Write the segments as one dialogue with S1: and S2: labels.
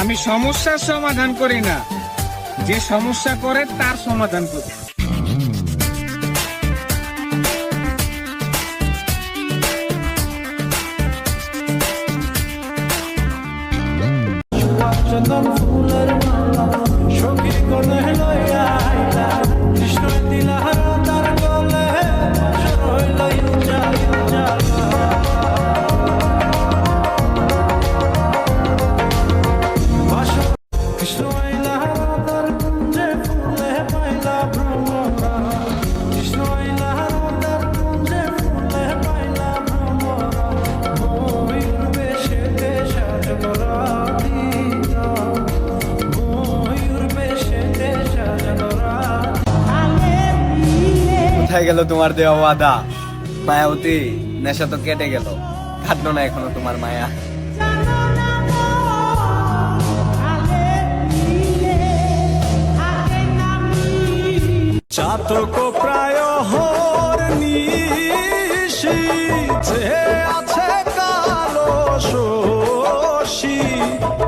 S1: আমি সমস্যার সমাধান করি না, যে সমস্যা করে তার সমাধান করি।
S2: চন্দন ফুলের মালা সখীর কোলে লইয়া আইলা, কৃষ্ণ দিলা তার গলে হইল ইঞ্জাল ইঞ্জাল। কৃষ্ণ আইলা তার কুঞ্জে ফুলে পাইলা ভ্রমরা, কৃষ্ণ আইলা তার কুঞ্জে ফুলে পাইলা ভ্রমরা, ময়ূর বেশেতে সাজানো রাধি,
S3: কোথায় গেল তোমার দেওয়া ওয়াদা? মায়াবতী, নেশা তো কেটে গেল, কাটলো না এখনো তোমার মায়া।
S2: চাতক প্রায় হর নিশি, যে আছে কালো শশী,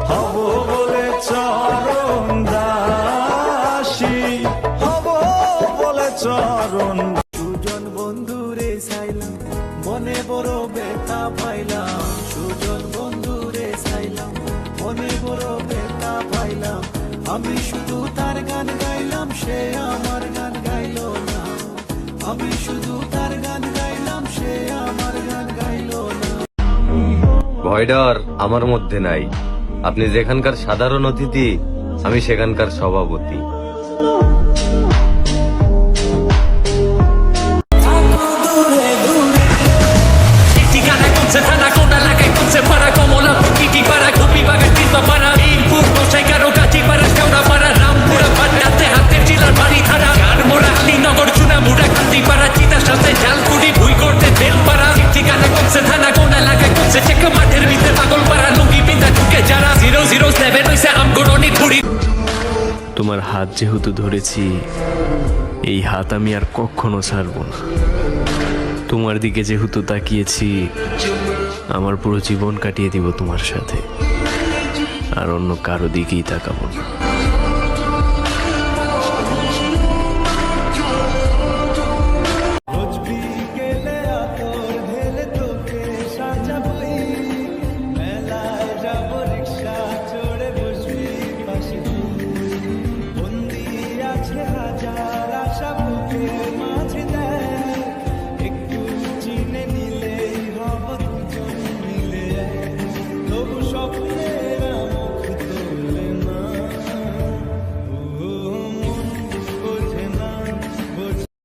S2: হব বলে চরণ দাসী, হব বলে চরণ। সুজন বন্ধুরে চাইলাম, মনে বড় বেতা পাইলাম, সুজন বন্ধুরে চাইলাম, মনে বড় বেতা পাইলাম। আমি শুধু তার গান গাইলাম, সে আমার গান গাইল না। আমি শুধু তার গান গাইলাম, সে আমার গান গাইল না।
S4: ভয় ডর আমার মধ্যে নাই। আপনি যেখানকার সাধারণ অতিথি, আমি সেখানকার সভাপতি।
S5: তোমার হাত যেহেতু ধরেছি, এই হাত আমি আর কখনো ছাড়বো না। তোমার দিকে যেহেতু তাকিয়েছি, আমার পুরো জীবন কাটিয়ে দিব তোমার সাথে, আর অন্য কারো দিকেই তাকাবো না।